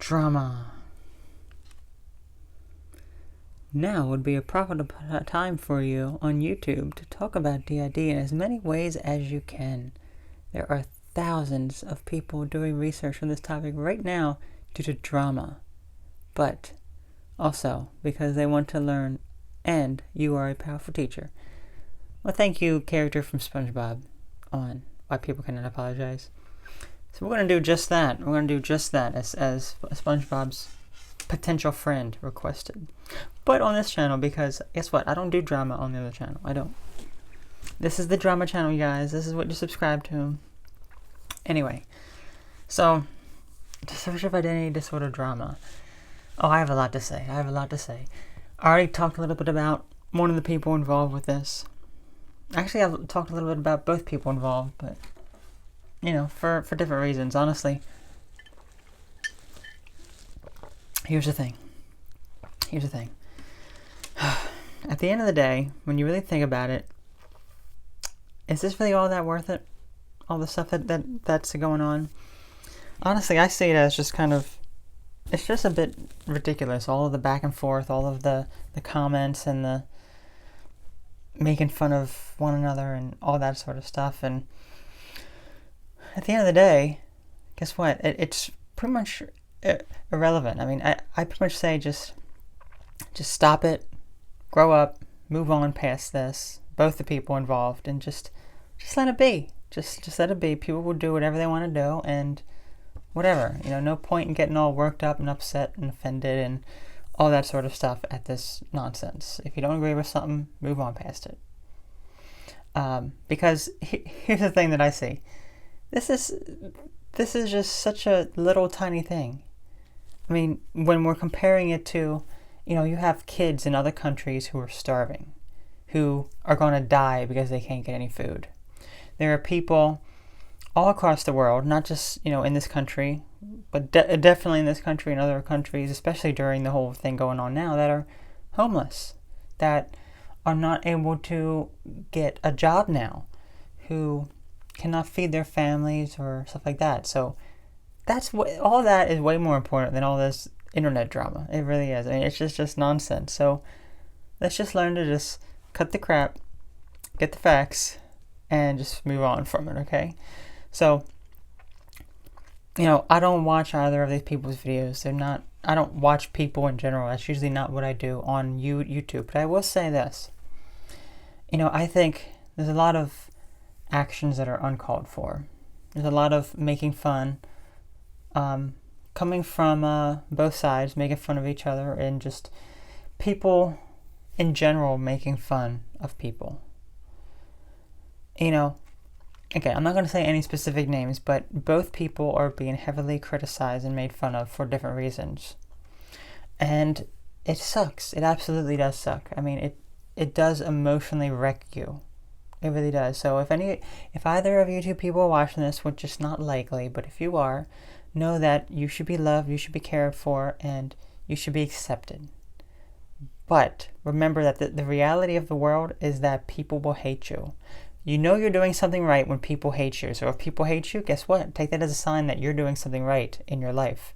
Drama. Now would be a proper time for you on YouTube to talk about DID in as many ways as you can. There are thousands of people doing research on this topic right now due to drama, but also because they want to learn, and you are a powerful teacher. Well, thank you, character from SpongeBob, on Why People Cannot Apologize. So we're going to do just that. We're going to do just that as SpongeBob's potential friend requested. But on this channel, because guess what? I don't do drama on the other channel. I don't. This is the drama channel, you guys. This is what you subscribe to. Anyway, so dissociative identity disorder drama. Oh, I have a lot to say. I already talked a little bit about one of the people involved with this. Actually, I've talked a little bit about both people involved, but you know, for different reasons. Honestly, here's the thing. At the end of the day, when you really think about it, is this really all that worth it? All the stuff that's going on? Honestly, I see it as just kind of, it's just a bit ridiculous. All of the back and forth, all of the comments and the making fun of one another and all that sort of stuff. And at the end of the day, guess what? It's pretty much irrelevant. I mean, I pretty much say just stop it, grow up, move on past this, both the people involved, and just let it be. Just let it be. People will do whatever they want to do, and whatever. You know, no point in getting all worked up and upset and offended and all that sort of stuff at this nonsense. If you don't agree with something, move on past it. Because here's the thing that I see. This is just such a little tiny thing. I mean, when we're comparing it to, you know, you have kids in other countries who are starving, who are going to die because they can't get any food. There are people all across the world, not just, you know, in this country, but definitely in this country and other countries, especially during the whole thing going on now, that are homeless, that are not able to get a job now, who cannot feed their families or stuff like that. So that's what, all that is way more important than all this internet drama. It really is. I mean, it's just nonsense. So let's just learn to just cut the crap, get the facts, and just move on from it, okay? So, you know, I don't watch either of these people's videos. I don't watch people in general. That's usually not what I do on YouTube. But I will say this. You know, I think there's a lot of actions that are uncalled for. There's a lot of making fun, coming from both sides, making fun of each other, and just people in general making fun of people. You know, okay, I'm not going to say any specific names, but both people are being heavily criticized and made fun of for different reasons. And it sucks. It absolutely does suck. I mean, it does emotionally wreck you. It really does. So if either of you two people are watching this, which is not likely, but if you are, know that you should be loved, you should be cared for, and you should be accepted. But remember that the reality of the world is that people will hate you. You know you're doing something right when people hate you. So if people hate you, guess what? Take that as a sign that you're doing something right in your life.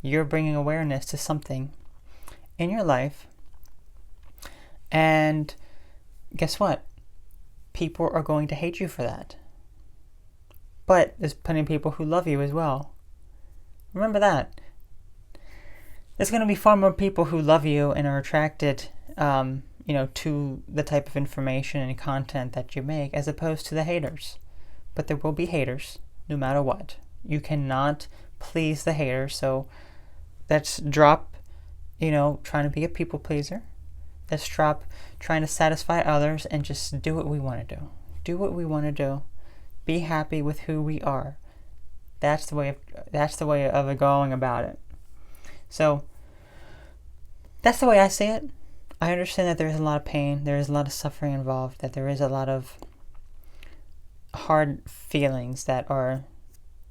You're bringing awareness to something in your life. And guess what? People are going to hate you for that. But there's plenty of people who love you as well. Remember that. There's going to be far more people who love you and are attracted you know, to the type of information and content that you make, as opposed to the haters. But there will be haters, no matter what. You cannot please the haters, so let's drop, you know, trying to be a people pleaser. Let's drop trying to satisfy others and just do what we want to do. Do what we want to do. Be happy with who we are. That's the way of going about it. So that's the way I see it. I understand that there is a lot of pain, there is a lot of suffering involved, that there is a lot of hard feelings that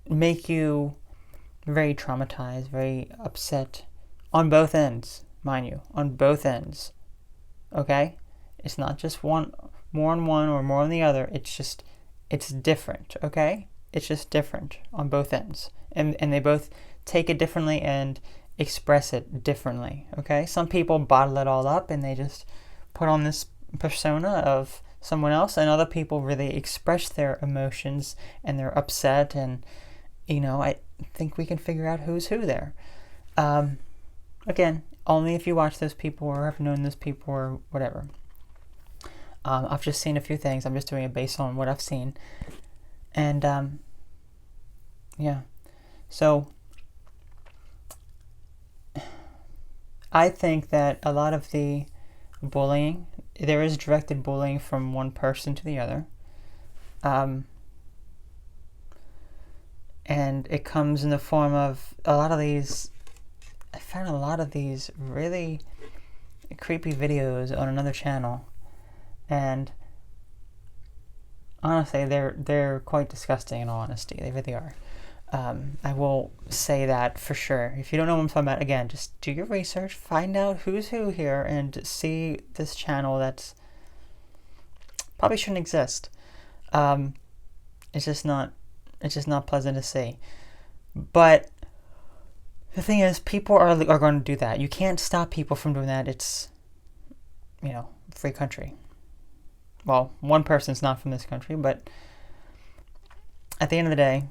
make you very traumatized, very upset, on both ends, mind you, on both ends. Okay? It's not just more on one or more on the other. It's different, okay? It's just different on both ends. And they both take it differently and express it differently, okay? Some people bottle it all up and they just put on this persona of someone else, and other people really express their emotions and they're upset, and I think we can figure out who's who there. Again, only if you watch those people or have known those people or whatever. I've just seen a few things. I'm just doing it based on what I've seen. And yeah. So I think that a lot of the bullying, there is directed bullying from one person to the other. And it comes in the form of I found a lot of these really creepy videos on another channel. And honestly, they're quite disgusting in all honesty. They really are. I will say that for sure. If you don't know what I'm talking about, again, just do your research, find out who's who here, and see this channel that's probably shouldn't exist. It's just not pleasant to see. But the thing is, people are going to do that. You can't stop people from doing that. It's, free country. Well, one person's not from this country, but at the end of the day,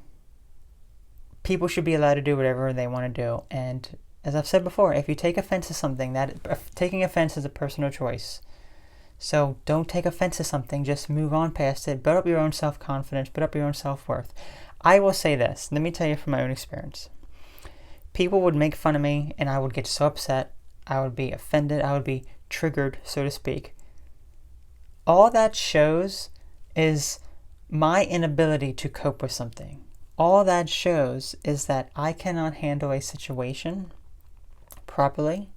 people should be allowed to do whatever they want to do. And as I've said before, if you take offense to something, taking offense is a personal choice. So don't take offense to something. Just move on past it. Build up your own self-confidence. Build up your own self-worth. I will say this. Let me tell you from my own experience. People would make fun of me, and I would get so upset. I would be offended. I would be triggered, so to speak. All that shows is my inability to cope with something. All that shows is that I cannot handle a situation properly.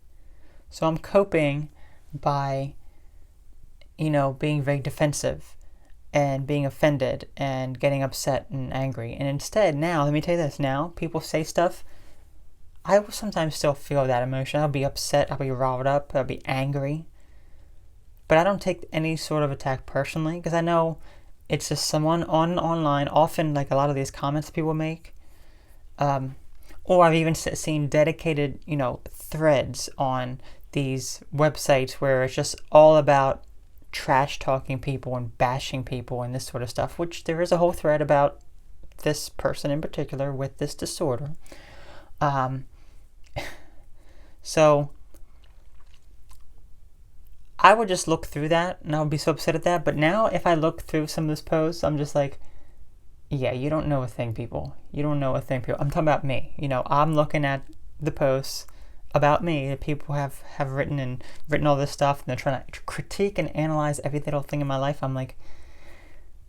So I'm coping by, being very defensive and being offended and getting upset and angry. And instead, now, let me tell you this, now people say stuff, I will sometimes still feel that emotion. I'll be upset, I'll be riled up, I'll be angry. But I don't take any sort of attack personally, because I know it's just someone online, often like a lot of these comments people make. Or I've even seen dedicated, threads on these websites where it's just all about trash talking people and bashing people and this sort of stuff, which there is a whole thread about this person in particular with this disorder. So I would just look through that and I would be so upset at that. But now if I look through some of this posts, I'm just like, yeah, you don't know a thing, people. You don't know a thing, people. I'm talking about me. I'm looking at the posts about me that people have written all this stuff, and they're trying to critique and analyze every little thing in my life. I'm like,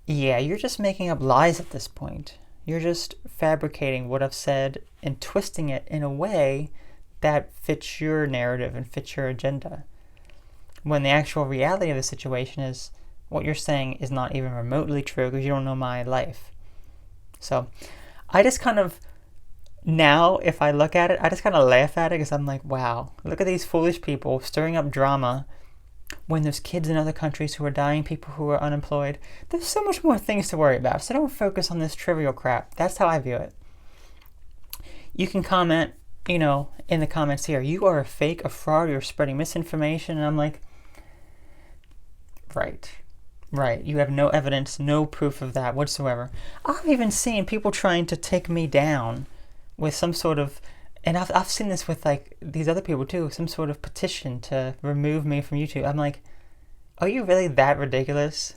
yeah, you're just making up lies at this point. You're just fabricating what I've said and twisting it in a way that fits your narrative and fits your agenda. When the actual reality of the situation is what you're saying is not even remotely true, because you don't know my life. So I just kind of, now if I look at it, I just kind of laugh at it, because I'm like, wow, look at these foolish people stirring up drama when there's kids in other countries who are dying, people who are unemployed. There's so much more things to worry about. So don't focus on this trivial crap. That's how I view it. You can comment, in the comments here, you are a fake, a fraud, you're spreading misinformation. And I'm like, right. You have no evidence, no proof of that whatsoever. I've even seen people trying to take me down with some sort of, and I've seen this with like these other people too, some sort of petition to remove me from YouTube. I'm like, are you really that ridiculous?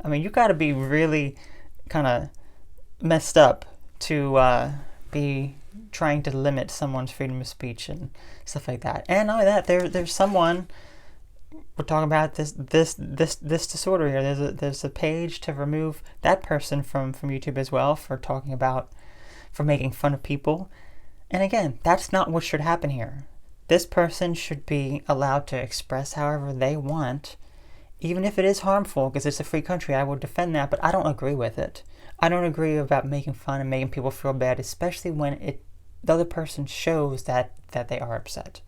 I mean, you got to be really kind of messed up to be trying to limit someone's freedom of speech and stuff like that. And not only that, there's someone, we're talking about this disorder here. There's a page to remove that person from YouTube as well for making fun of people. And again, that's not what should happen here. This person should be allowed to express however they want, even if it is harmful, because it's a free country. I will defend that, but I don't agree with it. I don't agree about making fun and making people feel bad, especially when the other person shows that they are upset.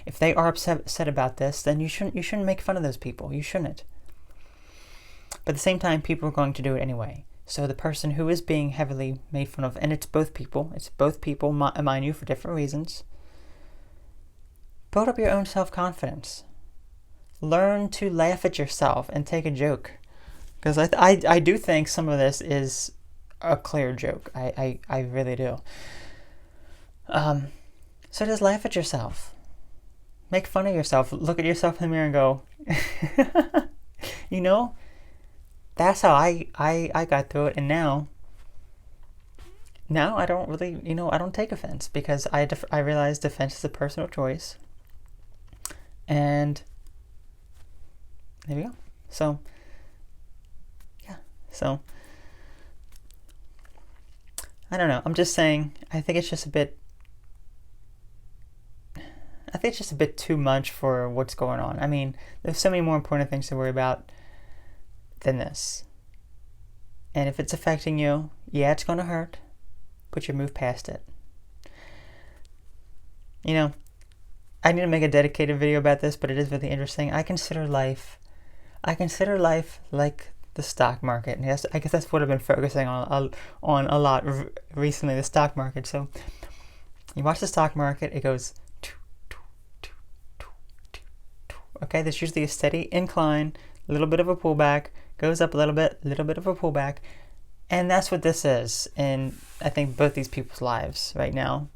If they are upset about this, then you shouldn't make fun of those people. You shouldn't. But at the same time, people are going to do it anyway. So the person who is being heavily made fun of, and it's both people, mind you, for different reasons, build up your own self-confidence. Learn to laugh at yourself and take a joke. Because I do think some of this is a clear joke. I really do. So just laugh at yourself. Make fun of yourself. Look at yourself in the mirror and go, you know, that's how I got through it. And now I don't really, I don't take offense, because I realize defense is a personal choice. And there we go. So, yeah. So, I don't know. I'm just saying, I think it's just a bit too much for what's going on. I mean, there's so many more important things to worry about than this. And if it's affecting you, yeah, it's going to hurt, but you move past it. I need to make a dedicated video about this, but it is really interesting. I consider life like the stock market. And yes, I guess that's what I've been focusing on a lot recently, the stock market. So you watch the stock market, it goes, okay, there's usually a steady incline, a little bit of a pullback, goes up a little bit of a pullback. And that's what this is in, I think, both these people's lives right now.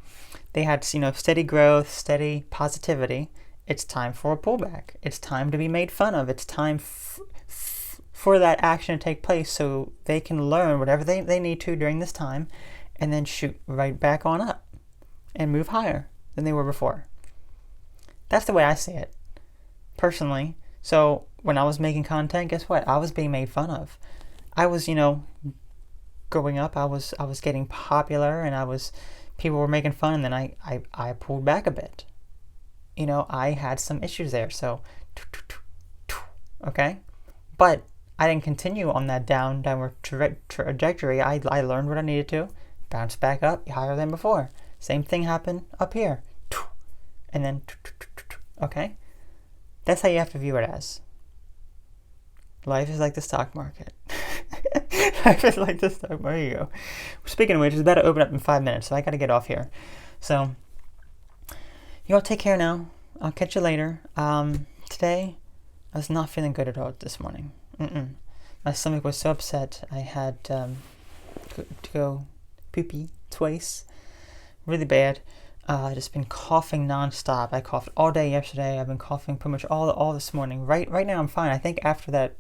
They had, steady growth, steady positivity. It's time for a pullback. It's time to be made fun of. It's time for that action to take place so they can learn whatever they need to during this time, and then shoot right back on up and move higher than they were before. That's the way I see it, personally. So when I was making content, guess what? I was being made fun of. I was, growing up, I was getting popular, and people were making fun, and then I pulled back a bit. I had some issues there, so, okay? But I didn't continue on that downward trajectory. I learned what I needed to, bounce back up higher than before. Same thing happened up here. And then, okay? That's how you have to view it as. Life is like the stock market. Life is like the stock market. There you go. Speaking of which, it's about to open up in 5 minutes, so I got to get off here. So, you all take care now. I'll catch you later. Today, I was not feeling good at all this morning. My stomach was so upset. I had to go poopy twice. Really bad. I've just been coughing nonstop. I coughed all day yesterday. I've been coughing pretty much all this morning. Right now I'm fine. I think after that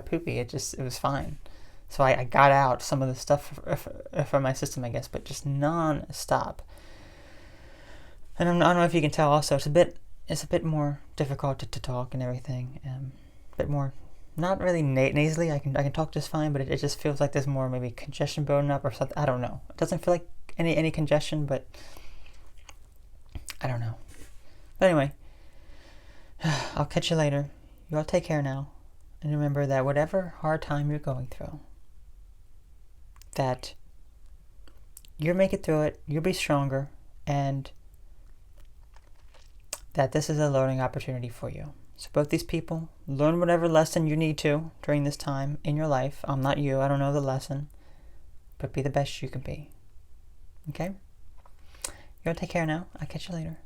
poopy, it was fine. So I got out some of the stuff from my system, I guess, but just non-stop. And I don't know if you can tell also, it's a bit more difficult to talk and everything. A bit more, not really nasally. I can talk just fine, but it just feels like there's more maybe congestion building up or something. I don't know. It doesn't feel like any congestion, but I don't know. But anyway, I'll catch you later. You all take care now. And remember that whatever hard time you're going through, that you'll make it through it, you'll be stronger, and that this is a learning opportunity for you. So both these people, learn whatever lesson you need to during this time in your life. I'm not you, I don't know the lesson, but be the best you can be. Okay? You all take care now. I'll catch you later.